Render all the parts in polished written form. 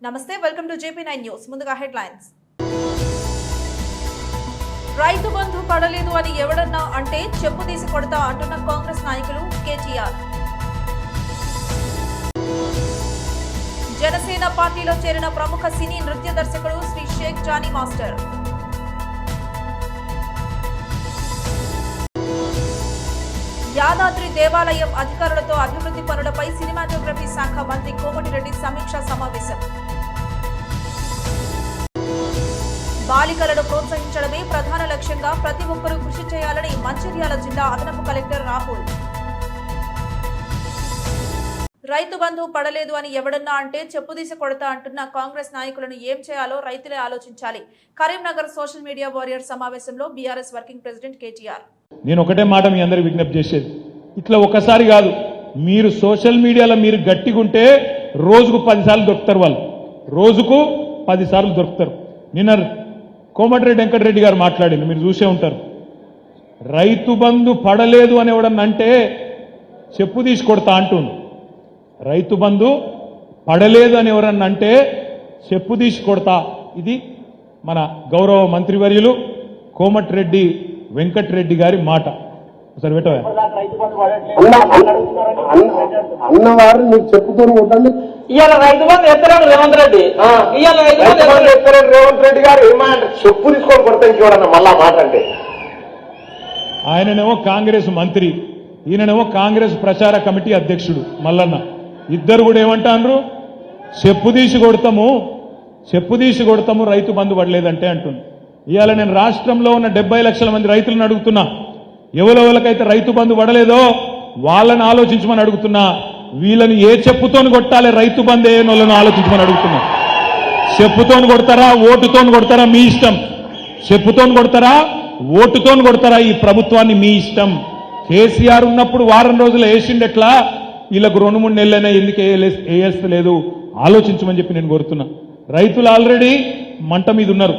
నమస్తే, welcome to JP9 news. ముందుగా headlines. Rythu Bandhu పడలేదు అని ఎవడన్నా అంటే చెప్పు తీసి కొడతా అంటున్న కాంగ్రెస్ నాయకులు కేటీఆర్. జనసేన పార్టీలో చేరిన ప్రముఖ సినీ నృత్య దర్శకుడు శ్రీ షేక్ జానీ మాస్టర్. యాదాద్రి దేవాలయం అధికారులతో అభివృద్ధి పనులపై సినిమాటోగ్రఫీ శాఖ మంత్రి కోమటిరెడ్డి సమీక్షా సమావేశం. బాలికలను ప్రోత్సహించడమే ప్రధాన లక్ష్యంగా ప్రతి ఒక్కరూ కృషి చేయాలని మంచిర్యాల జిల్లా అదనపు కలెక్టర్ రాహుల్. రైతు బంధు పడలేదు అని ఎవడన్నా అంటే చెప్పుదీసి కొడతా అంటున్న కాంగ్రెస్ నాయకులను ఏం చేయాలో రైతులే ఆలోచించాలి. కరీంనగర్ సోషల్ మీడియా వారియర్ సమావేశంలో బీఆర్ఎస్ వర్కింగ్ ప్రెసిడెంట్ కేటీఆర్. నేను ఒకటే మాట మీ అందరికి విజ్ఞప్తి చేసేది, ఇట్లా ఒకసారి కాదు, మీరు సోషల్ మీడియాలో మీరు గట్టిగుంటే రోజుకు 10 సార్లు దొరుకుతారు. వాళ్ళు రోజుకు 10 సార్లు దొరుకుతారు. నిన్న కోమటిరెడ్డి వెంకటరెడ్డి గారు మాట్లాడింది, మీరు చూసే ఉంటారు. రైతు బంధు పడలేదు అని ఎవడన్నా అంటే చెప్పు తీసి కొడతా అంటుండు. రైతు బంధు పడలేదు అని ఎవరన్నా అంటే చెప్పు తీసి కొడతా. ఇది మన గౌరవ మంత్రివర్యులు కోమటిరెడ్డి వెంకటరెడ్డి గారి మాట. ఒకసారి పెట్టవా అన్నవారు నీకు చెప్పుతూనే ఉంటుంది. ఇవాళ రైతు బంధు ఎత్తరాడు రేవంత్ రెడ్డి. ఇవాళ రేవంత్ రెడ్డి గారు ఏమంటారు, చెప్పు తీసుకొని కొడతా చూడన్న మళ్ళా మాట అంటే. ఆయననేమో కాంగ్రెస్ మంత్రి, ఈయననేమో కాంగ్రెస్ ప్రచార కమిటీ అధ్యక్షుడు మల్లన్న. ఇద్దరు కూడా ఏమంటారు, చెప్పు తీసి కొడతాము రైతు బంధు పడలేదంటే అంటుంది. ఇవాళ నేను రాష్ట్రంలో ఉన్న 70 లక్షల మంది రైతులను అడుగుతున్నా, ఎవరెవరికైతే రైతు బంధు పడలేదో వాళ్ళని ఆలోచించమని అడుగుతున్నా. వీళ్ళని ఏ చెప్పుతోని కొట్టాలి, రైతు బంధు ఏ వాళ్ళని ఆలోచించమని అడుగుతున్నా. చెప్పుతోని కొడతారా, ఓటుతోని కొడతారా, మీ ఇష్టం. చెప్పుతోని కొడతారా, ఓటుతోని కొడతారా, ఈ ప్రభుత్వాన్ని మీ ఇష్టం. కేసీఆర్ ఉన్నప్పుడు వారం రోజులు వేసిండెట్లా, వీళ్ళకు 2-3 నెలలైనా ఎందుకు వేయలేదు ఆలోచించమని చెప్పి నేను కోరుతున్నా. రైతులు ఆల్రెడీ మంట మీద ఉన్నారు.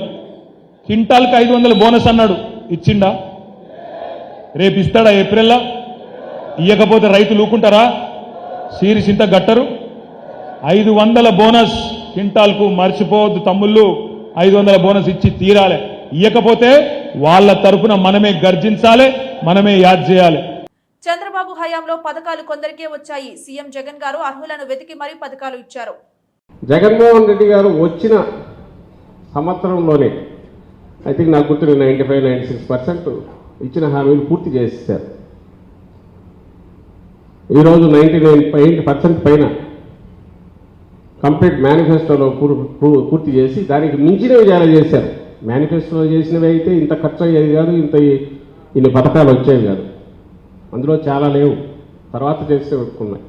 క్వింటాల్కి 500 బోనస్ అన్నాడు, ఇచ్చిండా? రేపు ఇస్తాడా ఏప్రిల్లో? ఇయ్యకపోతే రైతులు ఊకుంటారా? సీరియస్ ఇంత గట్టరు. 500 బోనస్ క్వింటాల్కు, మర్చిపోవద్దు తమ్ముళ్ళు, 500 బోనస్ ఇచ్చి తీరాలి. ఇయ్యకపోతే వాళ్ళ తరఫున మనమే గర్జించాలి, మనమే యాద్ చేయాలి. చంద్రబాబు హయాంలో పథకాలు కొందరికే వచ్చాయి. సీఎం జగన్ గారు అర్హులను వెతికి మరీ పథకాలు ఇచ్చారు. జగన్మోహన్ రెడ్డి గారు వచ్చిన సంవత్సరంలోనే ఐ థింక్ నాకు గుర్తు 95-96% ఇచ్చిన హామీలు పూర్తి చేసేసారు. ఈరోజు 99% పైన కంప్లీట్ మేనిఫెస్టోలో పూర్తి చేసి దానికి మించినవి చాలా చేశారు. మేనిఫెస్టోలో చేసినవి అయితే ఇంత ఖర్చు అయ్యేది కాదు, ఇన్ని పథకాలు వచ్చేవి కాదు. అందులో చాలా లేవు, తర్వాత చేస్తే ఒప్పుకున్నాయి.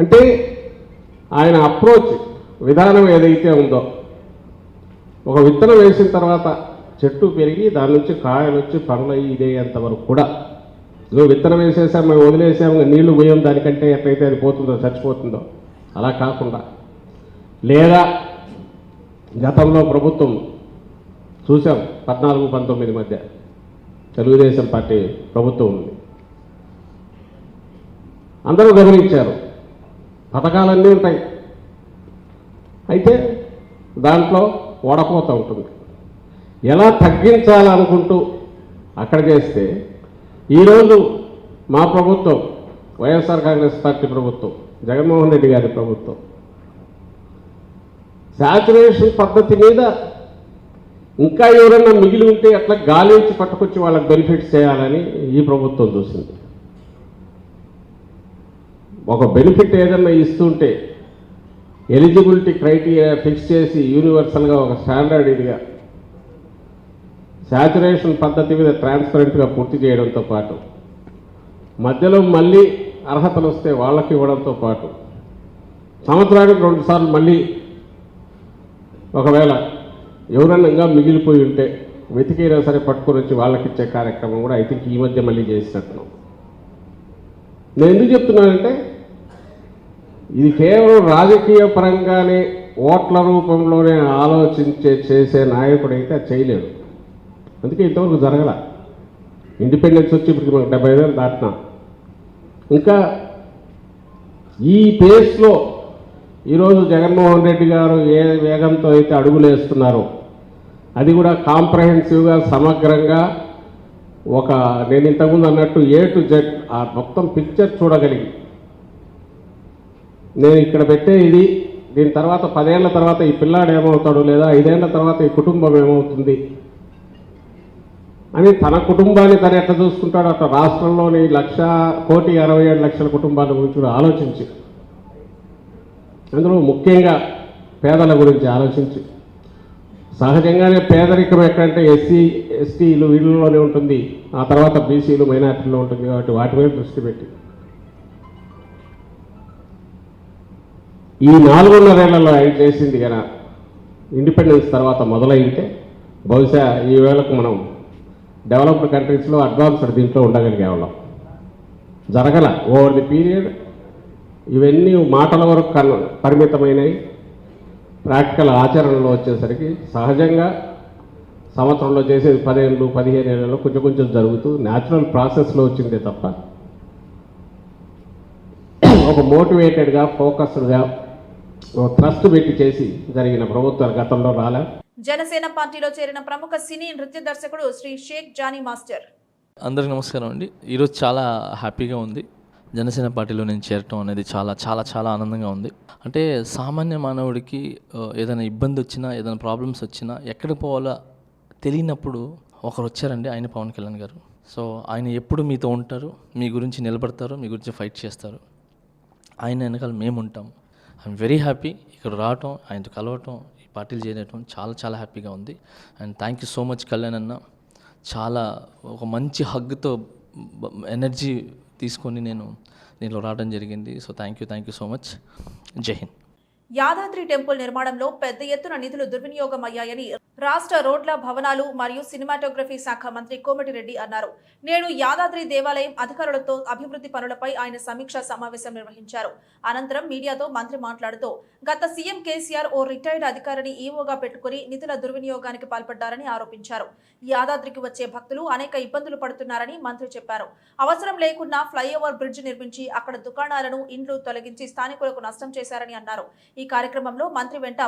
అంటే ఆయన అప్రోచ్ విధానం ఏదైతే ఉందో, ఒక విత్తనం వేసిన తర్వాత చెట్టు పెరిగి దాని నుంచి కాయలు వచ్చి పండ్లు ఇదేంతవరకు కూడా, నువ్వు విత్తనం వేసేసాం, మేము వదిలేసాము, నీళ్లు పోయాం, దానికంటే ఎట్లయితే అది పోతుందో చచ్చిపోతుందో అలా కాకుండా, లేదా గతంలో ప్రభుత్వం చూసాం 14-19 మధ్య తెలుగుదేశం పార్టీ ప్రభుత్వం ఉంది, అందరూ గమనించారు. పథకాలన్నీ ఉంటాయి, అయితే దాంట్లో ఓడపోతూ ఉంటుంది. ఎలా తగ్గించాలనుకుంటూ అక్కడ చేస్తే, ఈరోజు మా ప్రభుత్వం వైఎస్ఆర్ కాంగ్రెస్ పార్టీ ప్రభుత్వం, జగన్మోహన్ రెడ్డి గారి ప్రభుత్వం శాచురేషన్ పద్ధతి మీద ఇంకా ఎవరైనా మిగిలి ఉంటే అట్లా గాలించి పట్టుకొచ్చి వాళ్ళకి బెనిఫిట్స్ చేయాలని ఈ ప్రభుత్వం చూసింది. ఒక బెనిఫిట్ ఏదన్నా ఇస్తుంటే ఎలిజిబిలిటీ క్రైటీరియా ఫిక్స్ చేసి యూనివర్సల్గా ఒక స్టాండర్డ్ ఇదిగా శాచురేషన్ పద్ధతి మీద ట్రాన్స్పరెంట్గా పూర్తి చేయడంతో పాటు, మధ్యలో మళ్ళీ అర్హతలు వస్తే వాళ్ళకి ఇవ్వడంతో పాటు, సంవత్సరానికి 2 సార్లు మళ్ళీ ఒకవేళ ఎవరన్నా ఇంకా మిగిలిపోయి ఉంటే వెతికైనా సరే పట్టుకొని వచ్చి వాళ్ళకి ఇచ్చే కార్యక్రమం కూడా ఐ థింక్ ఈ మధ్య మళ్ళీ చేసినట్టున్నాం. నేను ఎందుకు చెప్తున్నానంటే, ఇది కేవలం రాజకీయ పరంగానే ఓట్ల రూపంలోనే చేసే నాయకుడైతే అది చేయలేడు. అందుకే ఇంతవరకు జరగల. ఇండిపెండెన్స్ వచ్చి ఇప్పుడు మనకు 75 ఏళ్ళు దాటినా ఇంకా ఈ పేస్లో ఈరోజు జగన్మోహన్ రెడ్డి గారు ఏ వేగంతో అయితే అడుగులు వేస్తున్నారో అది కూడా కాంప్రహెన్సివ్గా సమగ్రంగా నేను ఇంతకుముందు అన్నట్టు A to Z ఆ మొత్తం పిక్చర్ చూడగలిగి నేను ఇక్కడ పెట్టే దీని తర్వాత 10 ఏళ్ల తర్వాత ఈ పిల్లాడు ఏమవుతాడు లేదా 5 ఏళ్ల తర్వాత ఈ కుటుంబం ఏమవుతుంది అని తన కుటుంబాన్ని తను ఎట్లా చూసుకుంటాడో అట్లా రాష్ట్రంలోని 1,67 కుటుంబాల గురించి కూడా ఆలోచించి అందులో ముఖ్యంగా పేదల గురించి ఆలోచించి సహజంగానే పేదరికం ఎక్కడంటే ఎస్సీ ఎస్టీలు వీళ్ళలోనే ఉంటుంది, ఆ తర్వాత బీసీలు మైనార్టీలో ఉంటుంది కాబట్టి వాటి మీద దృష్టి పెట్టి ఈ 4.5 ఏళ్లలో ఆయన చేసింది కదా ఇండిపెండెన్స్ తర్వాత మొదలైతే బహుశా ఈ వేళకు మనం డెవలప్డ్ కంట్రీస్లో అడ్వాన్స్డ్ దీంట్లో ఉండగలిగేవాళ్ళం. జరగల ఓవర్ ది పీరియడ్ ఇవన్నీ మాటల వరకు పరిమితమైనవి. ప్రాక్టికల్ ఆచరణలో వచ్చేసరికి సహజంగా సంవత్సరంలో చేసేది 10 ఏళ్ళు 15 ఏళ్ళలో కొంచెం జరుగుతూ న్యాచురల్ ప్రాసెస్లో వచ్చిందే తప్ప ఒక మోటివేటెడ్గా ఫోకస్డ్గా ట్రస్ట్ పెట్టి చేసి జరిగిన ప్రభుత్వాలు గతంలో రాలే. జనసేన పార్టీలో చేరిన ప్రముఖ సినీ నృత్య దర్శకుడు శ్రీ షేక్ జానీ మాస్టర్. అందరికీ నమస్కారం అండి. ఈరోజు చాలా హ్యాపీగా ఉంది. జనసేన పార్టీలో నేను చేరటం అనేది చాలా చాలా చాలా ఆనందంగా ఉంది. అంటే సామాన్య మానవుడికి ఏదైనా ఇబ్బంది వచ్చినా ఏదైనా ప్రాబ్లమ్స్ వచ్చినా ఎక్కడికి పోవాలో తెలియనప్పుడు ఒకరు వచ్చారండి, ఆయన పవన్ కళ్యాణ్ గారు. సో ఆయన ఎప్పుడు మీతో ఉంటారు, మీ గురించి నిలబడతారు, మీ గురించి ఫైట్ చేస్తారు. ఆయన వెనకాల మేము ఉంటాం. ఐఎమ్ వెరీ హ్యాపీ ఇక్కడ రావటం, ఆయనతో కలవటం, ఈ పార్టీలు చేయటం చాలా చాలా హ్యాపీగా ఉంది. And thank you so much Kalyan అన్న. చాలా ఒక మంచి హగ్తో ఎనర్జీ తీసుకొని నేను దీంట్లో రావడం జరిగింది. So thank you so much. జై హింద్. యాదాద్రి టెంపుల్ నిర్మాణంలో పెద్ద ఎత్తున నిధులు దుర్వినియోగం అయ్యాయని రాష్ట్ర రోడ్ల భవనాలు మరియు సినిమాటోగ్రఫీ శాఖ మంత్రి కోమటిరెడ్డి అన్నారు. నేడు యాదాద్రి దేవాలయం అధికారులతో అభివృద్ధి పనులపై ఆయన సమీక్షా సమావేశం నిర్వహించారు. అనంతరం మీడియాతో మంత్రి మాట్లాడుతూ గత సీఎం కేసీఆర్ ఓ రిటైర్డ్ అధికారిని ఈవోగా పెట్టుకుని నిధుల దుర్వినియోగానికి పాల్పడ్డారని ఆరోపించారు. యాదాద్రికి వచ్చే భక్తులు అనేక ఇబ్బందులు పడుతున్నారని మంత్రి చెప్పారు. అవసరం లేకున్నా ఫ్లైఓవర్ బ్రిడ్జ్ నిర్మించి అక్కడ దుకాణాలను ఇండ్లు తొలగించి స్థానికులకు నష్టం చేశారని అన్నారు. ఈ కార్యక్రమంలో మంత్రి వెంట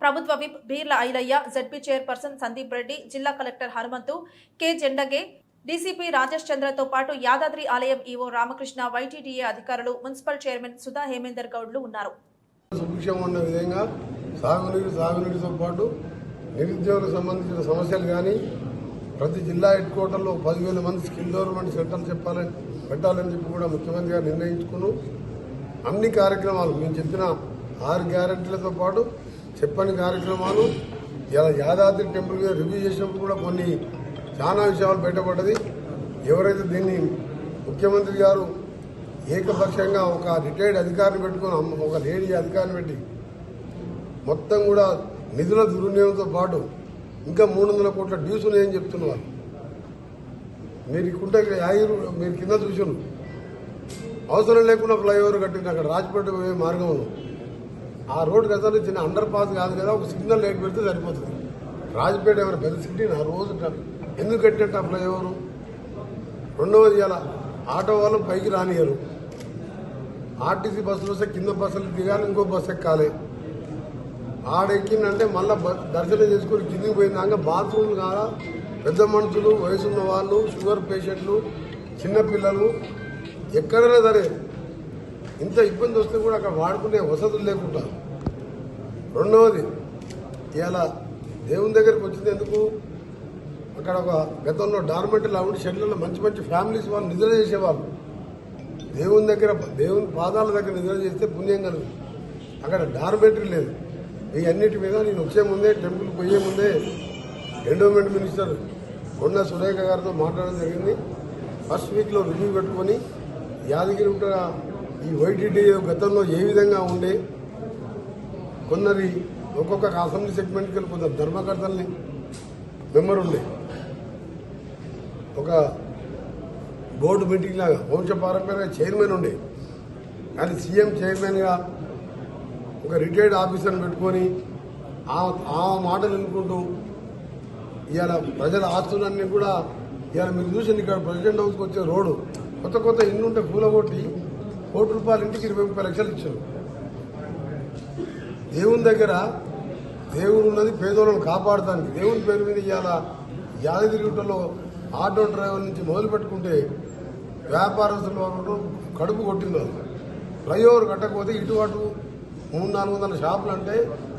ప్రభుత్వ whip Beerla Ailayya, ZP chairperson Sandeep Reddy, జిల్లా collector Hanumanthu, K Zendage, DCP Rajesh చంద్రతో పాటు యాదాద్రి ఆలయం ఈవో రామకృష్ణ, వైటీడీఏ అధికారులు, మున్సిపల్ చైర్మన్ సుధా హేమేందర్ గౌడ్లు ఉన్నారు. సుభిక్షంగా ఉన్న విధంగా సాగునీటితో పాటు నిరుద్యోగులకు సంబంధించిన సమస్యలు కానీ ప్రతి జిల్లా హెడ్ క్వార్టర్లో 10,000 మంది స్కిల్ డెవలప్మెంట్ సెంటర్లు పెట్టాలని చెప్పి కూడా ముఖ్యమంత్రి గారు నిర్ణయించుకున్నాం. అన్ని కార్యక్రమాలు మేము చెప్పిన 6 గ్యారెంటీలతో పాటు చెప్పని కార్యక్రమాలు ఇలా యాదాద్రి టెంపుల్ మీద రివ్యూ చేసినప్పుడు కూడా కొన్ని చాలా విషయాలు బయటపడ్డది. ఎవరైతే దీన్ని ముఖ్యమంత్రి గారు ఏకపక్షంగా ఒక రిటైర్డ్ అధికారిని పెట్టుకుని ఒక లేడీ అధికారిని పెట్టి మొత్తం కూడా నిధుల దుర్వినియోగంతో పాటు ఇంకా 300 కోట్ల డ్యూస్ ఉన్నాయని చెప్తున్నారు. మీరు ఇకుంటే మీరు కింద చూసారు, అవసరం లేకుండా ఫ్లైఓవర్ కట్టింది అక్కడ రాజపేట పోయే మార్గం. ఆ రోడ్డు గతంలో చిన్న అండర్ పాస్ కాదు కదా, ఒక సిగ్నల్ లైట్ పెడితే సరిపోతుంది. రాజపేట ఏమైనా పెద్ద సిటీ ఆ రోజు ఎందుకు కట్టినట్టు ఆ ఫ్లైఓవరు. రెండవది ఇలా ఆటో వాళ్ళు పైకి రానియరు. ఆర్టీసీ బస్సులు వస్తే కింద బస్సులు దిగాలి, ఇంకో బస్సు ఎక్కాలి. ఆడెక్కిందంటే మళ్ళీ దర్శనం చేసుకుని కిందికి పోయిందాక బాత్రూమ్లు కాదా, పెద్ద మనుషులు, వయసున్న వాళ్ళు, షుగర్ పేషెంట్లు, చిన్నపిల్లలు ఎక్కడైనా సరే ఇంత ఇబ్బంది వస్తే కూడా అక్కడ వాడుకునే వసతులు లేకుండా. రెండవది ఇలా దేవుని దగ్గరికి వచ్చింది ఎందుకు, అక్కడ ఒక గతంలో డార్మెంటరీలు ఉండి షెడ్లలో మంచి మంచి ఫ్యామిలీస్ వాళ్ళు నిద్ర చేసేవాళ్ళు. దేవుని పాదాల దగ్గర నిద్ర చేస్తే పుణ్యం కలదు. అక్కడ డార్మెంటరీ లేదు. ఈ అన్నిటి మీద నేను వచ్చే ముందే టెంపుల్కి పోయే ముందే ఎండోమెంట్ మినిస్టర్ కొండ సురేఖ గారితో మాట్లాడడం జరిగింది. ఫస్ట్ వీక్లో రివ్యూ పెట్టుకొని యాదగిరి ఈ వైటీడీ గతంలో ఏ విధంగా ఉండే కొందరి ఒక్కొక్క అసెంబ్లీ సెగ్మెంట్కి వెళ్ళి కొందరు ధర్మకర్తల్ని మెంబర్ ఉండే ఒక బోర్డు మీటింగ్ లాగా వంశపారంపర్యంగా చైర్మన్ ఉండే. కానీ సీఎం చైర్మన్గా ఒక రిటైర్డ్ ఆఫీసర్ని పెట్టుకొని ఆ మాటలు వినుకుంటూ ఇవాళ ప్రజల ఆస్తులన్నీ కూడా ఇవాళ మీరు చూసింది. ఇక్కడ ప్రెసిడెంట్ హౌస్కి వచ్చే రోడ్డు కొత్త ఇల్లు ఉంటే పూలగొట్టి ₹1 కోటి ఇంటికి 20-30 లక్షలు ఇచ్చారు. దేవుని దగ్గర దేవుడు ఉన్నది పేదోళ్ళను కాపాడటానికి. దేవుని పేరు మీద ఇవాళ యాదగిరిగుట్టలో ఆటో డ్రైవర్ నుంచి మొదలు పెట్టుకుంటే వ్యాపారస్తులు వరకు కడుపు కొట్టింది. ఫ్లైఓవర్ కట్టకపోతే ఇటు 300-400 షాపులు అంటే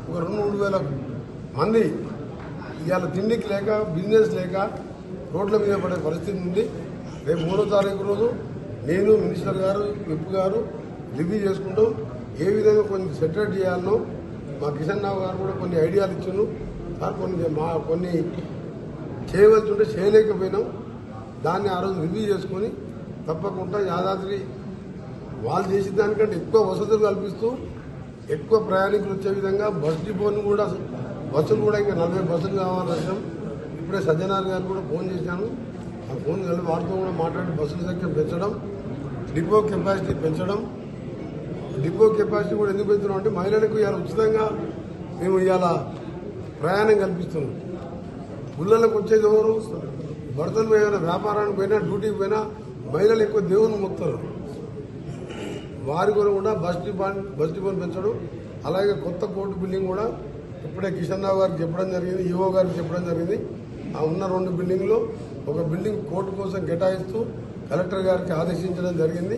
ఒక 2-3 వేల మంది ఇవాళ తిండికి లేక బిజినెస్ లేక రోడ్ల మీద పడే పరిస్థితి ఉంది. రేపు 3వ తారీఖు రోజు నేను మినిస్టర్ గారు విప్ గారు రివ్యూ చేసుకుంటాం. ఏ విధంగా కొన్ని సెటిల్ చేయాలనో మా కిషన్ రావు గారు కూడా కొన్ని ఐడియాలు ఇచ్చాను. సార్ కొన్ని చేయవలసి ఉంటే చేయలేకపోయినాం. దాన్ని ఆ రోజు రివ్యూ చేసుకొని తప్పకుండా యాదాద్రి వాళ్ళు చేసిన దానికంటే ఎక్కువ వసతులు కల్పిస్తూ ఎక్కువ ప్రయాణికులు వచ్చే విధంగా బస్ డిపోను కూడా బస్సులు కూడా ఇంకా 40 బస్సులు కావాలని వచ్చాం. ఇప్పుడే సజ్జనార్ గారు కూడా ఫోన్ చేశాను. ఆ ఫోన్ కలిపి వారితో కూడా మాట్లాడి బస్సుల సంఖ్య పెంచడం, డిపో కెపాసిటీ పెంచడం. డిపో కెపాసిటీ కూడా ఎందుకు పెంచడం అంటే మహిళలకు ఇవాళ ఉచితంగా మేము ఇవాళ ప్రయాణం కల్పిస్తున్నాం. గుళ్ళలకు వచ్చేది ఎవరు? భర్తలు ఏమైనా వ్యాపారానికి పోయినా డ్యూటీకి పోయినా మహిళలు ఎక్కువ దేవుని మొక్కుతారు. వారి కూడా కూడా బస్ డిపోని పెంచడం. అలాగే కొత్త కోర్టు బిల్డింగ్ కూడా ఇప్పుడే కిషన్ రావు గారికి చెప్పడం జరిగింది, ఈఓ గారికి చెప్పడం జరిగింది. ఆ ఉన్న 2 బిల్డింగ్లో ఒక బిల్డింగ్ కోర్టు కోసం కేటాయిస్తూ కలెక్టర్ గారికి ఆదేశించడం జరిగింది.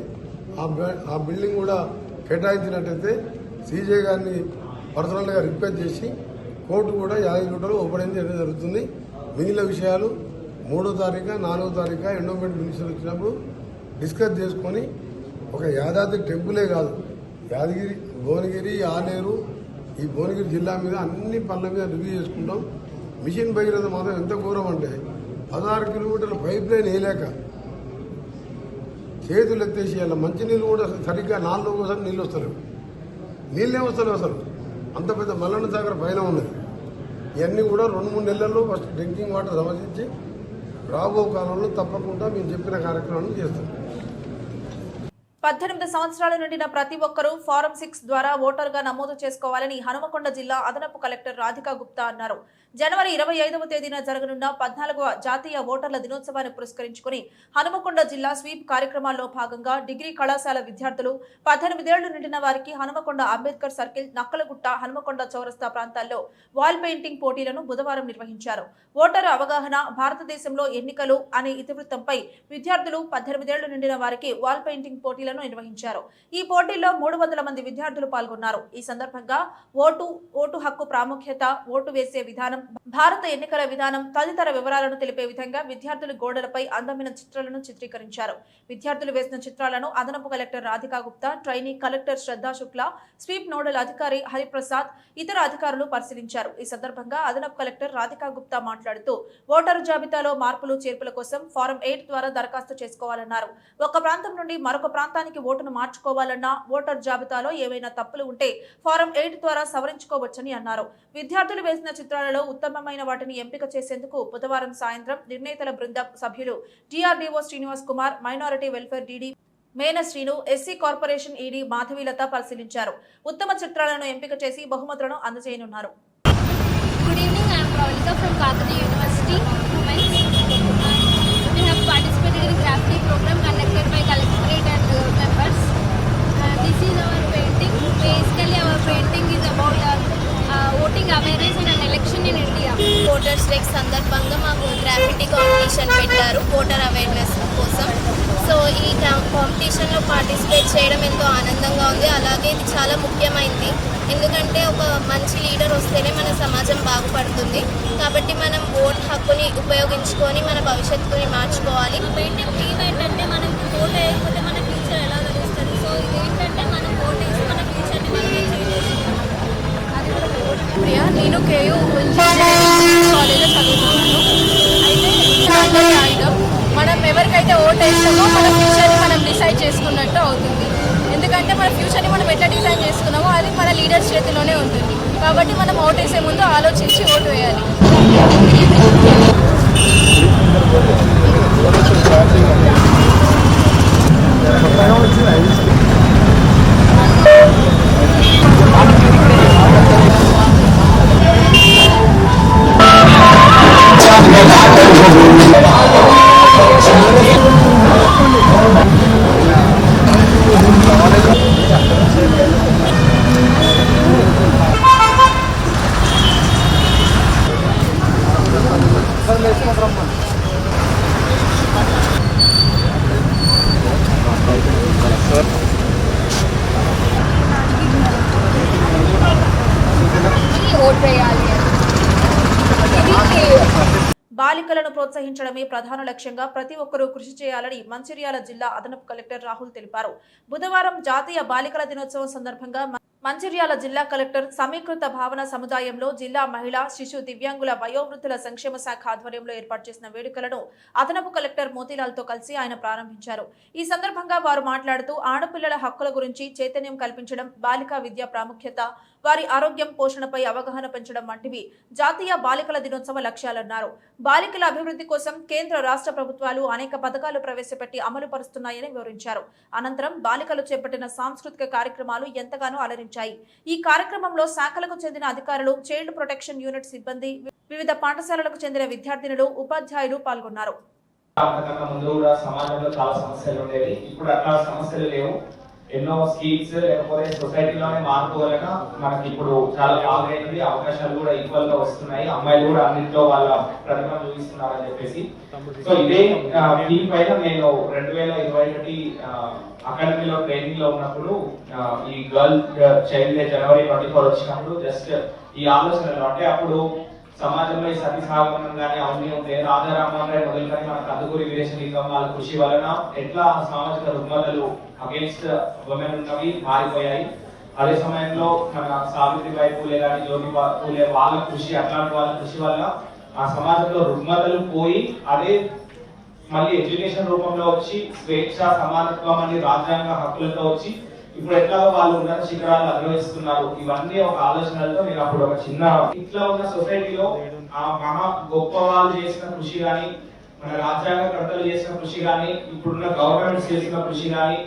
ఆ బిల్డింగ్ కూడా కేటాయించినట్టయితే సీజే గారిని పర్సనల్గా రిక్వెస్ట్ చేసి కోర్టు కూడా యాదగిరిగుట్టలో ఓపెన్ చేయడం జరుగుతుంది. మిగిలిన విషయాలు 3వ తారీఖు 4వ తారీఖు ఎండోమెంట్ మినిస్టర్ వచ్చినప్పుడు డిస్కస్ చేసుకొని ఒక యాదాద్రి టెంపులే కాదు యాదగిరి, భువనగిరి, ఆలేరు, ఈ భువనగిరి జిల్లా మీద అన్ని పనుల మీద రివ్యూ చేసుకుంటాం. మిషన్ భగీరథ మాత్రం ఎంత ఘోరం అంటే 16 కిలోమీటర్ల పైప్ లైన్ వేయలేక చేతులు ఎత్తేసి అలా మంచినీళ్ళు కూడా సరిగ్గా 4 రోజులు నీళ్ళు వస్తలేవు. నీళ్ళే వస్తలేవు అసలు. అంత పెద్ద మల్లన్న సాగర్ పైన ఉన్నది. ఇవన్నీ కూడా 2-3 నెలల్లో ఫస్ట్ డ్రింకింగ్ వాటర్ సమర్పించి రాబో కాలంలో తప్పకుండా మేము చెప్పిన కార్యక్రమాన్ని చేస్తాం. 18 సంవత్సరాల నుండిన ప్రతి ఒక్కరూ ఫారం 6 ద్వారా ఓటర్గా నమోదు చేసుకోవాలని హనుమకొండ జిల్లా అదనపు కలెక్టర్ రాధికా గుప్తా అన్నారు. జనవరి 25వ తేదీన జరగనున్న 14వ జాతీయ ఓటర్ల దినోత్సవాన్ని పురస్కరించుకుని హనుమకొండ జిల్లా స్వీప్ కార్యక్రమాల్లో భాగంగా డిగ్రీ కళాశాల విద్యార్థులు 18 ఏళ్లు నిండిన వారికి హనుమకొండ అంబేద్కర్ సర్కిల్, నక్కలగుట్ట, హనుమకొండ చౌరస్తా ప్రాంతాల్లో వాల్ పెయింటింగ్ పోటీలను బుధవారం నిర్వహించారు. ఓటరు అవగాహన, భారతదేశంలో ఎన్నికలు అనే ఇతివృత్తంపై విద్యార్థులు 18 ఏళ్లు నిండిన వారికి వాల్ పెయింటింగ్ పోటీలను నిర్వహించారు. ఈ పోటీల్లో 300 మంది విద్యార్థులు పాల్గొన్నారు. ఈ సందర్భంగా ఓటు హక్కు ప్రాముఖ్యత, ఓటు వేసే విధానం, భారత ఎన్నికల విధానం తదితర వివరాలను తెలిపే విధంగా విద్యార్థులు గోడలపై అందమైన చిత్రాలను చిత్రీకరించారు. విద్యార్థులు వేసిన చిత్రాలను అదనపు collector Radhika Gupta, trainee collector Shraddha Shukla, SVEEP nodal అధికారి హరిప్రసాద్, ఇతర అధికారులు పరిశీలించారు. ఈ సందర్భంగా అదనపు కలెక్టర్ రాధికా గుప్తా మాట్లాడుతూ ఓటరు జాబితాలో మార్పులు చేర్పుల కోసం ఫారం 8 ద్వారా దరఖాస్తు చేసుకోవాలన్నారు. ఒక ప్రాంతం నుండి మరొక ప్రాంతానికి ఓటును మార్చుకోవాలన్నా, ఓటర్ జాబితాలో ఏవైనా తప్పులు ఉంటే ఫారం 8 ద్వారా సవరించుకోవచ్చని అన్నారు. విద్యార్థులు వేసిన చిత్రాలలో ఉత్తమమైన వాటిని ఎంపిక చేసేందుకు బుధవారం సాయంత్రం నిర్ణేతల బృందం సభ్యులు DRDO Srinivas Kumar, minority welfare DD Menasreenu, SC corporation ED Madhavilatha పరిశీలించారు. ఉత్తమ చిత్రాలను ఎంపిక చేసి బహుమతులను అందజేయనున్నారు. Good evening, I am Pravalika from Kakadiya University, Women's. We have participated in crafting program conducted by collectorate and members. This is our painting. Basically, our painting is about voting awareness in an election in India. Voters day సందర్భంగా మాకు graffiti competition పెట్టారు voter awareness కోసం. So ఈ కాంపిటీషన్లో participate చేయడం ఎంతో ఆనందంగా ఉంది. అలాగే ఇది చాలా ముఖ్యమైనది. ఎందుకంటే ఒక మంచి లీడర్ వస్తేనే మన సమాజం బాగుపడుతుంది. కాబట్టి మనం ఓట్ హక్కుని ఉపయోగించుకొని మన భవిష్యత్తుని మార్చుకోవాలి. పెయింటింగ్ థీమ్ ఏంటంటే మనం ఓట్ వేయకపోతే మన ఫ్యూచర్ ఎలా తెలుస్తుంది. సో ఇది ఏంటంటే మనం ఓట్ వేసి మన ఫ్యూచర్ని మనం ప్రియా, నేను కేయూ కాలేజ్లో చదువుతున్నాను. అయితే ఆయుధం మనం ఎవరికైతే ఓట్ వేస్తామో మన ఫ్యూచర్ని మనం డిసైడ్ చేసుకున్నట్టు అవుతుంది. ఎందుకంటే మన ఫ్యూచర్ని మనం ఎట్లా డిజైన్ చేసుకున్నామో అది మన లీడర్స్ చేతిలోనే ఉంటుంది. కాబట్టి మనం ఓట్ వేసే ముందు ఆలోచించి ఓటు వేయాలి. ఓట్ వేయాలి. బాలికలను ప్రోత్సహించడమే ప్రధాన లక్ష్యంగా ప్రతి ఒక్కరూ కృషి చేయాలని మంచిర్యాల జిల్లా అదనపు కలెక్టర్ రాహుల్ తెలిపారు. బుధవారం జాతీయ బాలికల దినోత్సవం సందర్భంగా మంచిర్యాల జిల్లా కలెక్టర్ సమీకృత భావన సముదాయంలో జిల్లా మహిళా శిశు దివ్యాంగుల వయోవృద్ధుల సంక్షేమ శాఖ ఆధ్వర్యంలో ఏర్పాటు చేసిన వేడుకలను అదనపు కలెక్టర్ మోతీలాల్తో కలిసి ఆయన ప్రారంభించారు. ఈ సందర్భంగా వారు మాట్లాడుతూ ఆడపిల్లల హక్కుల గురించి చైతన్యం కల్పించడం, బాలికా విద్య ప్రాముఖ్యత, వారి ఆరోగ్యం, పోషణపై అవగాహన పెంచడం వంటివి జాతీయ బాలికల దినోత్సవ లక్ష్యాలన్నారు. బాలికల అభివృద్ధి కోసం కేంద్ర రాష్ట్ర ప్రభుత్వాలు అనేక పథకాలు ప్రవేశపెట్టి అమలు పరుస్తున్నాయని వివరించారు. అనంతరం బాలికలు చేపట్టిన సాంస్కృతిక కార్యక్రమాలు ఎంతగానో అలరించాయి. ఈ కార్యక్రమంలో శాఖలకు చెందిన అధికారులు, చైల్డ్ ప్రొటెక్షన్ యూనిట్ సిబ్బంది, వివిధ పాఠశాలలకు చెందిన విద్యార్థినులు, ఉపాధ్యాయులు పాల్గొన్నారు. ఎన్నో స్కీమ్స్ లేకపోతే సొసైటీలోనే మార్పు వలన మనకి ఇప్పుడు చాలా బాగుంది, అవకాశాలు కూడా ఈక్వల్ గా వస్తున్నాయి, అమ్మాయిలు కూడా అన్నింటిలో వాళ్ళ ప్రతిభ చూపిస్తున్నారని చెప్పేసి. సో ఇదే దీని పైన నేను 2021 అకాడమీలో ట్రైనింగ్ లో ఉన్నప్పుడు ఈ గర్ల్ చైల్డ్ డే జనవరి 24 వచ్చినప్పుడు జస్ట్ ఈ ఆలోచనలు అంటే అప్పుడు సమాజంలో ఈ సతీ సాగమనం కానీ అవన్నీ ఉంటే రాజారామన్ రాయ్ మొదలుకొని మన కందుకూరి వీరేశలింగం వాళ్ళ కృషి వలన ఎట్లా సామాజిక రుగ్మతలు అగేన్స్ట్ ఉమెన్ ఉన్నవి మారిపోయాయి. అదే సమయంలో మన సావిత్రిబాయి పూలే కానీ జ్యోతిబా పూలే వాళ్ళ కృషి, అట్లాంటి వాళ్ళ కృషి వల్ల ఆ సమాజంలో రుగ్మతలు పోయి అదే మళ్ళీ ఎడ్యుకేషన్ రూపంలో వచ్చి స్వేచ్ఛ, సమానత్వం అని రాజ్యాంగ హక్కులతో వచ్చి ఇప్పుడు ఎట్లా వాళ్ళు ఉన్నత శిఖరాలు అధిరోహిస్తున్నారు. ఇవన్నీ ఒక ఆలోచనలతో నేను అప్పుడు ఒక చిన్న ఇట్లా ఉన్న సొసైటీలో ఆ మహా గొప్ప వాళ్ళు చేసిన కృషి కానీ, మన రాజ్యాంగకర్తలు చేసిన కృషి కానీ, ఇప్పుడున్న గవర్నమెంట్స్ చేసిన కృషి కానీ,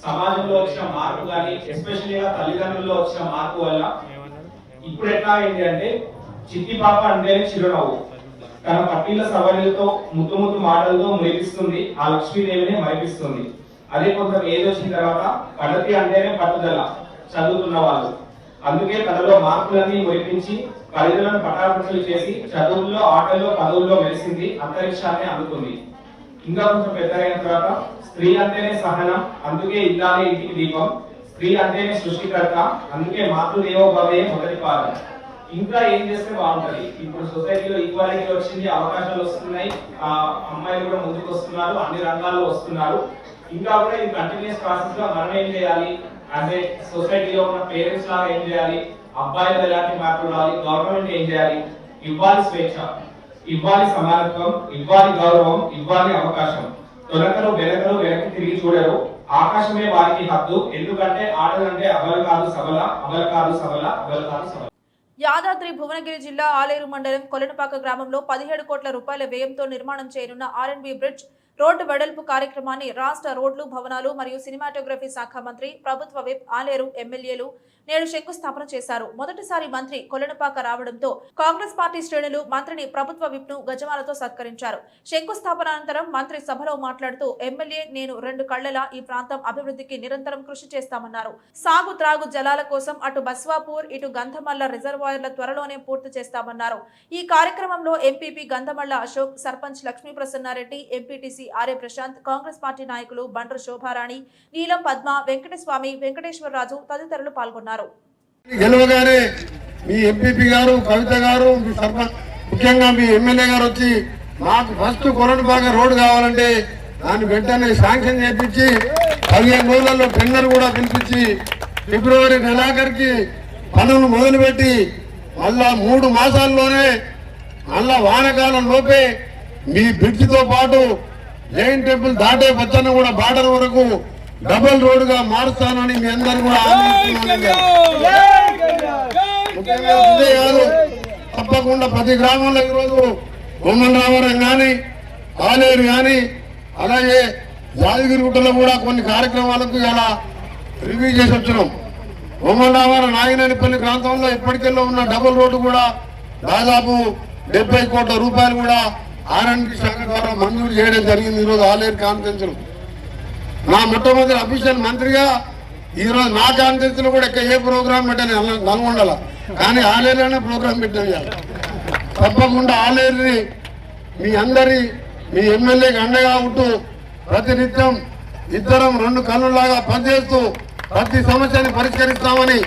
సమాజంలో వచ్చిన మార్పు కానీ, ఎస్పెషల్లీగా తల్లిదండ్రుల్లో వచ్చిన మార్పు వల్ల ఇప్పుడు ఎట్లా అయింది అంటే చిట్టి పాప అంటేనే చిరునవ్వు, తన పట్టీల సవరిలతో ముద్దు ముద్దు మాటలతో మురిపిస్తుంది, ఆ లక్ష్మీదేవిని మరిపిస్తుంది. అదే కొంత ఏజ్ వచ్చిన తర్వాత పద్ధతి అంటేనే పట్టుదల, చదువుతున్న వాళ్ళు. అందుకే తనలో మార్పులన్నీ మురిపించి పరిధులను పటాపంచలు చేసి చదువుల్లో, ఆటల్లో, పదవుల్లో మెలిసింది, అంతరిక్షాన్ని అందుకుంది. ఇంకా కొంచెం పెద్దగైన తర్వాత స్త్రీ అంటేనే సహనం, అందుకే ఇల్లాలే ఇంటికి దీపం. స్త్రీ అంటేనే సృష్టికర్త, అందుకే మాతృదేవోభవే మొదటి పాదం. ఇంకా ఏం చేస్తే బాగుంటది. ఇప్పుడు సొసైటీలో ఈక్వాలిటీ వచ్చింది, అవకాశాలు వస్తున్నాయి, అమ్మాయిలు కూడా ముందుకు వస్తున్నారు, అన్ని రంగాల్లో వస్తున్నారు. ఇంకా కూడా ఇది కంటిన్యూస్ ప్రాసెస్ గా మనం ఏం చేయాలి, అదే సొసైటీలో ఉన్న పేరెంట్స్ లాగా ఏం చేయాలి, అబ్బాయిలు ఎలాంటి మార్పులు రావాలి, గవర్నమెంట్ ఏం చేయాలి, ఇవ్వాలి స్వేచ్ఛ, ఇవ్వాలి సమానత్వం, ఇవ్వాలి గౌరవం, ఇవ్వాలి అవకాశం. తొలకరు వెనకరు వెనక్కి తిరిగి చూడరు, ఆకాశమే వారికి హద్దు. ఎందుకంటే ఆడదంటే అబల కాదు సబల, అబల కాదు సబల, అబల కాదు సబల. యాదాద్రి భువనగిరి జిల్లా ఆలేరు మండలం కొలెనపాక గ్రామంలో 17 కోట్ల రూపాయల వ్యయంతో నిర్మాణం చేయనున్న R&B బ్రిడ్జ్ రోడ్డు వెడల్పు కార్యక్రమాన్ని రాష్ట్ర రోడ్లు, భవనాలు మరియు సినిమాటోగ్రఫీ శాఖ మంత్రి, ప్రభుత్వ విప్, ఆలేరు ఎమ్మెల్యేలు నేడు శంకుస్థాపన చేశారు. మొదటిసారి మంత్రి కొలెనపాక రావడంతో కాంగ్రెస్ పార్టీ శ్రేణులు మంత్రిని, ప్రభుత్వ విప్ ను గజమాలతో సత్కరించారు. శంకుస్థాపన అనంతరం మంత్రి సభలో మాట్లాడుతూ ఎమ్మెల్యే నేను 2 కళ్లలా ఈ ప్రాంతం అభివృద్ధికి నిరంతరం కృషి చేస్తామన్నారు. సాగు, త్రాగు జలాల కోసం అటు బస్వాపూర్, ఇటు గంధమల్ల రిజర్వాయర్ల త్వరలోనే పూర్తి చేస్తామన్నారు. ఈ కార్యక్రమంలో MPP Gandhamalla Ashok, sarpanch Lakshmi Prasanna Reddy, MPTC RA Prashanth, Congress party నాయకులు బండ్రు శోభారాణి, నీలం పద్మ, వెంకటస్వామి, వెంకటేశ్వరరాజు తదితరులు పాల్గొన్నారు. గెలవగానే మీ ఎంపీపీ గారు, కవిత గారు, మీ సర్పంచ్, ముఖ్యంగా మీ ఎమ్మెల్యే గారు వచ్చి మాకు ఫస్ట్ కొలెనపాక రోడ్డు కావాలంటే దాన్ని వెంటనే శాంక్షన్ చేయించి 15 రోజులలో టెండర్ కూడా పిలిపించి ఫిబ్రవరి నెలాఖరికి పనులు మొదలుపెట్టి మళ్ళా 3 మాసాల్లోనే మళ్ళా వానకాలం లోపే మీ బ్రిడ్జితో పాటు జైన్ టెంపుల్ దాటే పచ్చన్న కూడా బార్డర్ వరకు డబుల్ రోడ్డుగా మారుస్తానని మీ అందరూ కూడా తప్పకుండా ప్రతి గ్రామంలో ఈరోజు బొమ్మలరావరం కానీ, ఆలేరు కానీ, అలాగే యాదగిరిగుట్టలో కూడా కొన్ని కార్యక్రమాలకు ఇలా రివ్యూ చేసి వచ్చినాం. బొమ్మలరావరం, నాగినేనిపల్లి ప్రాంతంలో ఇప్పటికెల్లో ఉన్న డబుల్ రోడ్డు కూడా దాదాపు 70 కోట్ల రూపాయలు కూడా R&B శాఖ ద్వారా మంజూరు చేయడం జరిగింది. ఈరోజు ఆలేరు కాన్ఫరెన్స్ నా మొట్టమొదటి అఫీషియల్ మంత్రిగా ఈరోజు నా కాన్ఫరెన్స్ లో కూడా ఏ ప్రోగ్రాం పెట్టాను నల్గొండల, కానీ ఆలేరులోనే ప్రోగ్రాం పెట్టాను. తప్పకుండా ఆలేరుని మీ ఎమ్మెల్యేకి అండగా ఉంటూ ప్రతినిత్యం ఇద్దరం రెండు కళ్ళులాగా పనిచేస్తూ ప్రతి సమస్యని పరిష్కరిస్తామని,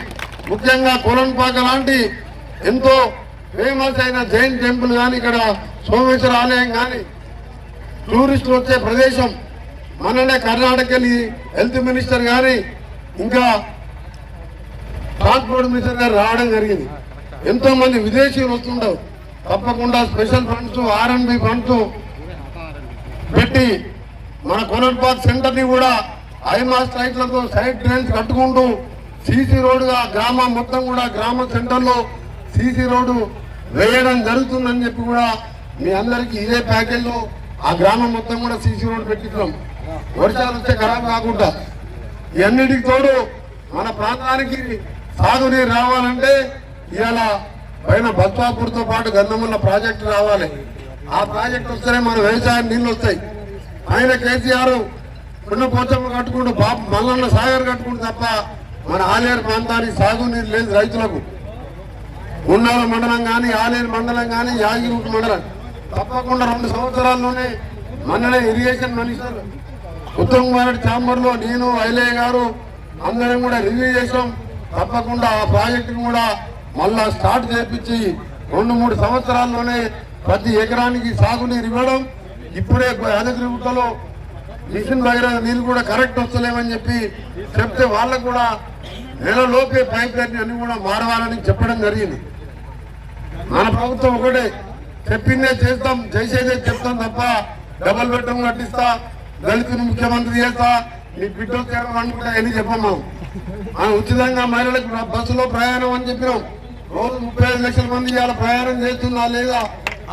ముఖ్యంగా కొలన్పాక లాంటి ఎంతో ఫేమస్ అయిన జైన్ టెంపుల్ కానీ, ఇక్కడ సోమేశ్వర ఆలయం కానీ, టూరిస్టులు వచ్చే ప్రదేశం, మననే కర్ణాటక హెల్త్ మినిస్టర్ కానీ ఇంకా ట్రాన్స్పోర్ట్ మినిస్టర్ గారు రావడం జరిగింది. ఎంతో మంది విదేశీయులు వస్తుంటారు. తప్పకుండా స్పెషల్ ఫండ్స్, R&B ఫండ్స్ పెట్టి మన కొలన్పాక్ సెంటర్ని కూడా ఐమాస్ లైట్లతో సైడ్ డ్రైన్స్ కట్టుకుంటూ సీసీ రోడ్డుగా గ్రామం మొత్తం కూడా గ్రామ సెంటర్లో సీసీ రోడ్డు వేయడం జరుగుతుందని చెప్పి కూడా మీ అందరికీ ఇదే ప్యాకేజ్లో ఆ గ్రామం మొత్తం కూడా సీసీ రోడ్డు పెట్టించాం. వర్షాలు వస్తే ఖరాబ్ కాకుండా. ఇవన్నిటికి తోడు మన ప్రాంతానికి సాగునీరు రావాలంటే ఇవాళ పైన బత్వాపూర్తో పాటు గంధముల ప్రాజెక్టు రావాలి. ఆ ప్రాజెక్టు వస్తేనే మన వ్యవసాయం నీళ్ళు వస్తాయి. ఆయన కేసీఆర్ పుణ్యపోచమ్మ కట్టుకుంటూ బాబు మల్లన్న సాగర్ కట్టుకుంటూ తప్ప మన ఆలేరు ప్రాంతానికి సాగునీరు లేదు రైతులకు. ఉన్నాల మండలం కానీ, ఆలేరు మండలం కానీ, యాగిరి మండలం తప్పకుండా 2 సంవత్సరాల్లోనే మొన్ననే ఇరిగేషన్ మినిస్టర్ ఉత్తమ్ కుమార్ రెడ్డి ఛాంబర్లో నేను, ఐలయ్య గారు అందరం కూడా రివ్యూ చేసాం. తప్పకుండా ఆ ప్రాజెక్టును కూడా మళ్ళా స్టార్ట్ చేయించి 2-3 సంవత్సరాల్లోనే ప్రతి ఎకరానికి సాగునీరు ఇవ్వడం. ఇప్పుడే యాదగిరిగుట్టలో మిషన్ భగీరథ నీళ్ళు కూడా కరెక్ట్ వస్తలేమని చెప్తే వాళ్ళకు కూడా నెలలోపే పైప్ లైన్ అన్ని కూడా మారవాలని చెప్పడం జరిగింది. మన ప్రభుత్వం ఒకటే, చెప్పిందే చేస్తాం, చేసేదే చెప్తాం తప్ప డబల్ బెడ్రూమ్ కట్టిస్తా, దళితుని ముఖ్యమంత్రి చేస్తా, నీ బిడ్డలు చేరమని కూడా ఎన్ని చెప్పాం. మనం ఉచితంగా మహిళలకు బస్సులో ప్రయాణం అని చెప్పినాం. రోజు 35 లక్షల మంది ఇవాళ ప్రయాణం చేస్తున్నా లేదా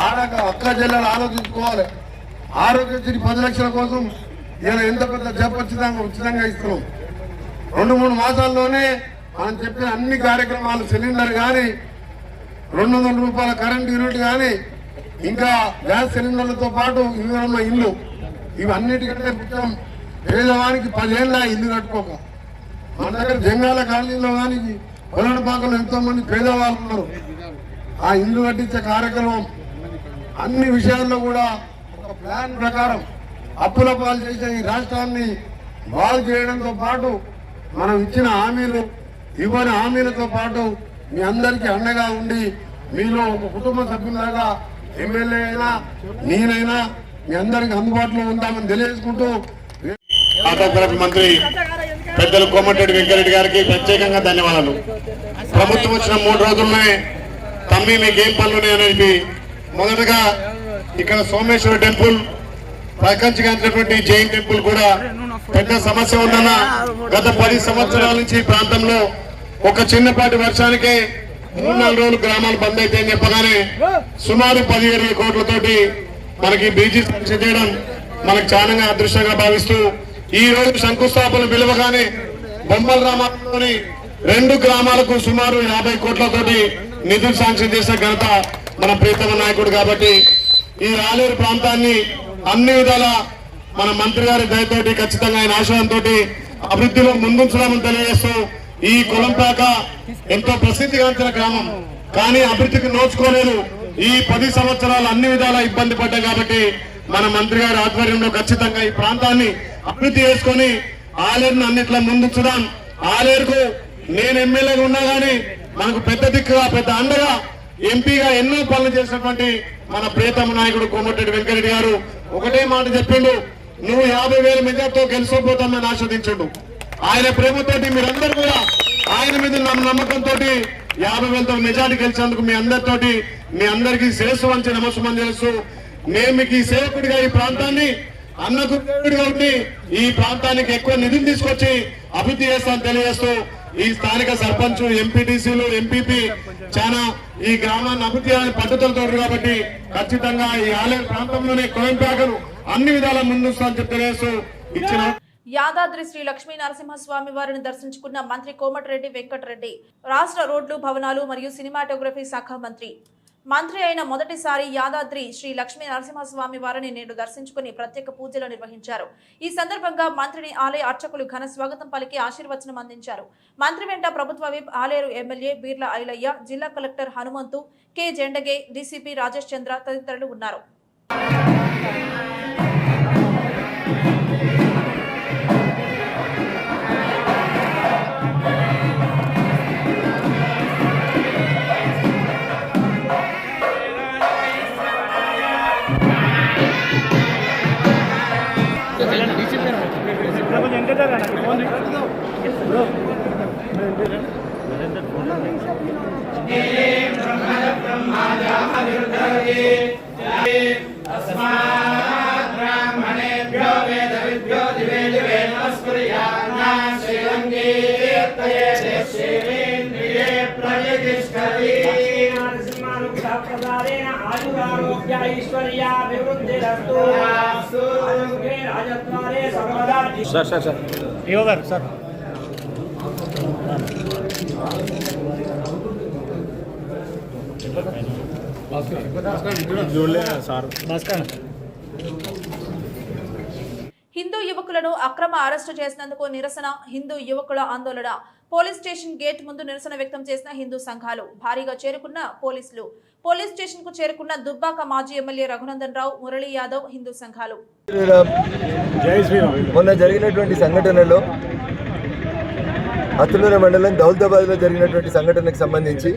ఆడక అక్క జిల్లాలు ఆలోచించుకోవాలి. ఆరోగ్యశ్రీ 10 లక్షల కోసం ఇలా ఎంత పెద్ద జబ్బు ఉచితంగా ఇస్తున్నాం. 2-3 మాసాల్లోనే మనం చెప్పిన అన్ని కార్యక్రమాలు, సిలిండర్ కానీ, 200 రూపాయల కరెంట్ యూనిట్ కానీ, ఇంకా గ్యాస్ సిలిండర్లతో పాటు ఇల్లు ఇల్లు, ఇవన్నిటికంటే ముఖ్యం పేదవానికి 10 ఏళ్ళ ఇల్లు కట్టుకోక. మన దగ్గర జంగాల కాలనీలో కానీ కొలనపాకలో ఎంతో మంది పేదవాళ్ళు ఉన్నారు. ఆ ఇల్లు కట్టించే కార్యక్రమం అన్ని విషయాల్లో కూడా ఒక ప్లాన్ ప్రకారం అప్పుల పాలు చేసే ఈ రాష్ట్రాన్ని బాగు చేయడంతో పాటు మనం ఇచ్చిన హామీలు, ఇవ్వని హామీలతో పాటు మీ అందరికీ అండగా ఉండి మీలో ఒక కుటుంబ సభ్యులాగా ఎమ్మెల్యే అయినా నేనైనా మీ అందరికి అందుబాటులో ఉంటామని తెలియజేసుకుంటూ ఆటోగ్రఫీ మంత్రి పెద్దలు కోమటిరెడ్డి వెంకరెడ్డి గారికి ప్రత్యేకంగా ధన్యవాదాలు. ప్రభుత్వం వచ్చిన 3 రోజుల్లోనే తమ్మి మీకు ఏం పనులు అనేది మొదటగా ఇక్కడ సోమేశ్వర టెంపుల్, ప్రపంచగాంచినటువంటి జైన్ టెంపుల్ కూడా పెద్ద సమస్య ఉందన్న గత 10 సంవత్సరాల నుంచి ఈ ప్రాంతంలో ఒక చిన్నపాటి వర్షానికే 3-4 రోజులు గ్రామాలు బంద్ అయితే అని చెప్పగానే సుమారు 17 కోట్లతోటి మనకి బ్రిడ్జి శాంక్షన్ చేయడం మనకు చాలా అదృష్టంగా భావిస్తూ ఈ రోజు శంకుస్థాపన పిలువగానే బొమ్మల గ్రామంలోని 2 గ్రామాలకు సుమారు 50 కోట్లతోటి నిధులు శాంక్షన్ చేసిన ఘనత మన ప్రీతమ నాయకుడు. కాబట్టి ఈ ఆలేరు ప్రాంతాన్ని అన్ని విధాల మన మంత్రి గారి దయతోటి ఖచ్చితంగా ఆయన ఆశయంతో అభివృద్ధిలో ముందుంచడామని తెలియజేస్తూ, ఈ కొలంపాక ఎంతో ప్రసిద్ధిగాంచిన గ్రామం కానీ అభివృద్ధికి నోచుకోలేదు. ఈ 10 సంవత్సరాలు అన్ని విధాలా ఇబ్బంది పడ్డాయి. కాబట్టి మన మంత్రి గారి ఆధ్వర్యంలో ఖచ్చితంగా ఈ ప్రాంతాన్ని అభివృద్ధి చేసుకొని ఆలేరును అన్నిట్లా ముందుంచుదాం. ఆలేరుకు నేను ఎమ్మెల్యేగా ఉన్నా గానీ మనకు పెద్ద దిక్కుగా, పెద్ద అండగా, ఎంపీగా ఎన్నో పనులు చేసినటువంటి మన ప్రియతమ నాయకుడు కోమటిరెడ్డి వెంకరెడ్డి గారు ఒకటే మాట చెప్పిండు, నువ్వు 50,000 మెజార్టీతో గెలిచిపోతానని ఆస్వాదించండు. ఆయన ప్రేమతోటి మీరందరూ కూడా ఆయన మీద నమ్మకంతో 50,000తో మెజార్టీ గెలిచేందుకు మీ అందరికీ శిరస్సు వంచి నమస్కారం చేస్తూ, నేను మీకు ఈ సేవకుడిగా ఈ ప్రాంతాన్ని అన్నకు ఉండి ఈ ప్రాంతానికి ఎక్కువ నిధులు తీసుకొచ్చి అభివృద్ధి చేస్తానని తెలియజేస్తూ, ఈ స్థానిక సర్పంచ్, ఎంపీటీసీలు, ఎంపీపీ చాలా ఈ గ్రామాన్ని అభివృద్ధి చేయాలని పద్ధతులతో కాబట్టి ఖచ్చితంగా ఈ ఆలయ ప్రాంతంలోనే కొలంపాకను అన్ని విధాల ముందుస్తానని తెలియజేస్తూ ఇచ్చిన యాదాద్రి శ్రీ లక్ష్మీ నరసింహస్వామి వారిని దర్శించుకున్న మంత్రి కోమటిరెడ్డి వెంకటరెడ్డి. రాష్ట్ర రోడ్లు, భవనాలు మరియు సినిమాటోగ్రఫీ శాఖ మంత్రి అయిన మొదటిసారి యాదాద్రి శ్రీ లక్ష్మీ నరసింహస్వామి వారిని నేడు దర్శించుకుని ప్రత్యేక పూజలు నిర్వహించారు. ఈ సందర్భంగా మంత్రిని ఆలయ అర్చకులు ఘన స్వాగతం పలికి ఆశీర్వచనం అందించారు. మంత్రి వెంట ప్రభుత్వ విప్, ఆలేరు ఎమ్మెల్యే బీర్ల ఐలయ్య, జిల్లా collector Hanumanthu, K Zendage, DCP Rajesh Chandra తదితరులు ఉన్నారు. హిందూ యువకులను అక్రమ అరెస్టు చేసినందుకు నిరసన హిందూ యువకుల ఆందోళన పోలీస్ స్టేషన్ గేట్ ముందు నిరసన వ్యక్తం చేసిన హిందూ సంఘాలు భారీగా చేరుకున్న పోలీసులు పోలీస్ స్టేషన్ కు చేరుకున్న దుబ్బాక మాజీ ఎమ్మెల్యే రఘునందన్ రావు మురళీ యాదవ్ హిందూ సంఘాలు మొన్న జరిగినటువంటి సంఘటనలో అతులూరు మండలం దౌలతాబాద్లో జరిగినటువంటి సంఘటనకు సంబంధించి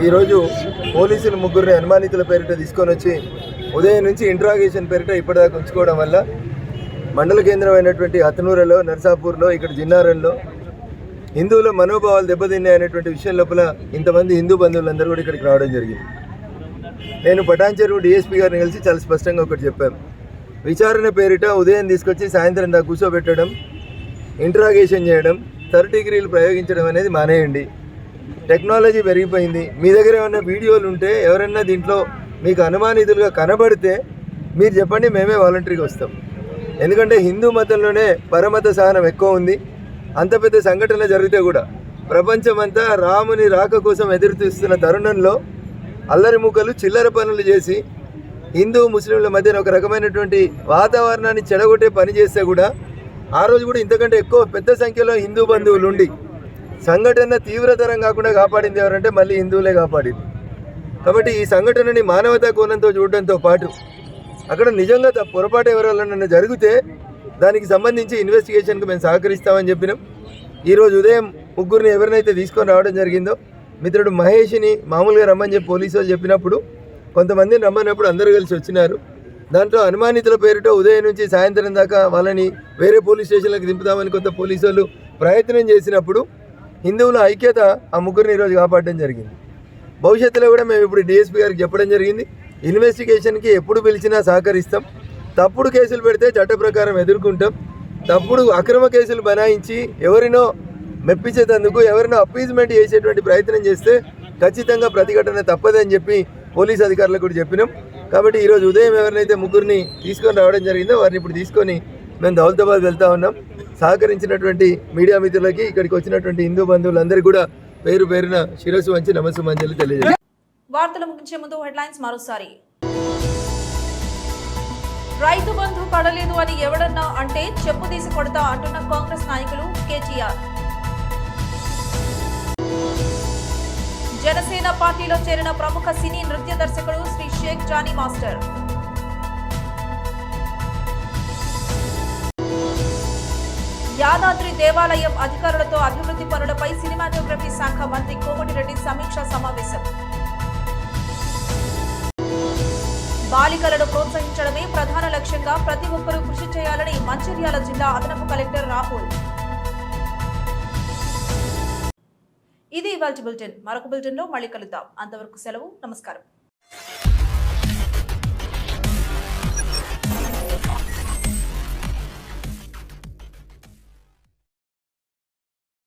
ఈరోజు పోలీసులు ముగ్గురిని అనుమానితుల పేరిట తీసుకొని వచ్చి ఉదయం నుంచి ఇంట్రాగేషన్ పేరిట ఇప్పటిదాకా ఉంచుకోవడం వల్ల మండల కేంద్రమైనటువంటి అతనూరులో నర్సాపూర్లో ఇక్కడ జిన్నారంలో హిందువుల మనోభావాలు దెబ్బతిన్నాయనేటువంటి విషయం లోపల ఇంతమంది హిందూ బంధువులందరూ కూడా ఇక్కడికి రావడం జరిగింది. నేను పటాన్చెరువు డిఎస్పీ గారిని కలిసి చాలా స్పష్టంగా ఒకటి చెప్పాను. విచారణ పేరిట ఉదయం తీసుకొచ్చి సాయంత్రం దాకా కూర్చోబెట్టడం, ఇంట్రాగేషన్ చేయడం, 30 డిగ్రీలు ప్రయోగించడం అనేది మానేయండి. టెక్నాలజీ పెరిగిపోయింది. మీ దగ్గర ఏమైనా వీడియోలు ఉంటే ఎవరైనా దీంట్లో మీకు అనుమానితులుగా కనబడితే మీరు చెప్పండి, మేమే వాలంటరీగా వస్తాం. ఎందుకంటే హిందూ మతంలోనే పరమత సహనం ఎక్కువ ఉంది. అంత పెద్ద సంఘటనలు జరిగితే కూడా ప్రపంచమంతా రాముని రాక కోసం ఎదురు చూస్తున్న తరుణంలో అల్లరి మూకలు చిల్లర పనులు చేసి హిందూ ముస్లింల మధ్యన ఒక రకమైనటువంటి వాతావరణాన్ని చెడగొట్టే పని చేస్తే కూడా ఆ రోజు కూడా ఇంతకంటే ఎక్కువ పెద్ద సంఖ్యలో హిందూ బంధువులు ఉండి సంఘటన తీవ్రతరం కాకుండా కాపాడింది ఎవరంటే మళ్ళీ హిందువులే కాపాడింది. కాబట్టి ఈ సంఘటనని మానవతా కోణంతో చూడడంతో పాటు అక్కడ నిజంగా పొరపాటు ఎవరైనా జరిగితే దానికి సంబంధించి ఇన్వెస్టిగేషన్కి మేము సహకరిస్తామని చెప్పినాం. ఈరోజు ఉదయం ముగ్గురిని ఎవరినైతే తీసుకొని రావడం జరిగిందో మిత్రుడు మహేష్ని మామూలుగా రమ్మని చెప్పి పోలీసు వాళ్ళు చెప్పినప్పుడు కొంతమందిని రమ్మన్నప్పుడు అందరూ కలిసి వచ్చినారు. దాంట్లో అనుమానితుల పేరుతో ఉదయం నుంచి సాయంత్రం దాకా వాళ్ళని వేరే పోలీస్ స్టేషన్లకు దింపుదామని కొంత పోలీసు వాళ్ళు ప్రయత్నం చేసినప్పుడు హిందువుల ఐక్యత ఆ ముగ్గురిని ఈరోజు కాపాడడం జరిగింది. భవిష్యత్తులో కూడా మేము ఇప్పుడు డిఎస్పీ గారికి చెప్పడం జరిగింది, ఇన్వెస్టిగేషన్కి ఎప్పుడు పిలిచినా సహకరిస్తాం. తప్పుడు కేసులు పెడితే చట్ట ప్రకారం ఎదుర్కొంటాం. తప్పుడు అక్రమ కేసులు బనాయించి ఎవరినో మెప్పించేందుకు ఎవరినో అప్పీజ్మెంట్ చేసేటువంటి ప్రయత్నం చేస్తే ఖచ్చితంగా ప్రతిఘటన తప్పదని చెప్పి పోలీస్ అధికారులకు కూడా చెప్పినాం. కాబట్టి ఈరోజు ఉదయం ఎవరినైతే ముగ్గురిని తీసుకొని రావడం జరిగిందో వారిని ఇప్పుడు తీసుకొని మేము దౌలతాబాద్ వెళ్తా ఉన్నాం. సహకరించినటువంటి మీడియా మిత్రులకి, ఇక్కడికి వచ్చినటువంటి హిందూ బంధువులందరికీ కూడా పేరు పేరున శిరస్సు వంచి నమస్సుమాంజలి తెలియజేస్తాం. వార్తలు ముగించే ముందు హెడ్లైన్స్ మరోసారి. రైతు బంధు పడలేదు అని ఎవడన్నా అంటే చెప్పు తీసి కొడతా అంటున్న కాంగ్రెస్ నాయకులు కేటీఆర్. జనసేన పార్టీలో చేరిన ప్రముఖ సినీ నృత్య దర్శకుడు శ్రీ షేక్ జానీ మాస్టర్. యాదాద్రి దేవాలయం అధికారులతో అభివృద్ధి పనులపై సినిమాటోగ్రఫీ శాఖ మంత్రి కోమటిరెడ్డి సమీక్షా సమావేశం. బాలికలను ప్రోత్సహించడమే ప్రధాన లక్ష్యంగా ప్రతి ఒక్కరూ కృషి చేయాలని మంచిర్యాల జిల్లా అదనపు కలెక్టర్ రాహుల్. ఇది ఇవాల్టి బులెటిన్. మరొక బులెటిన్లో మళ్ళీ కలుద్దాం. అంతవరకు సెలవు. నమస్కారం.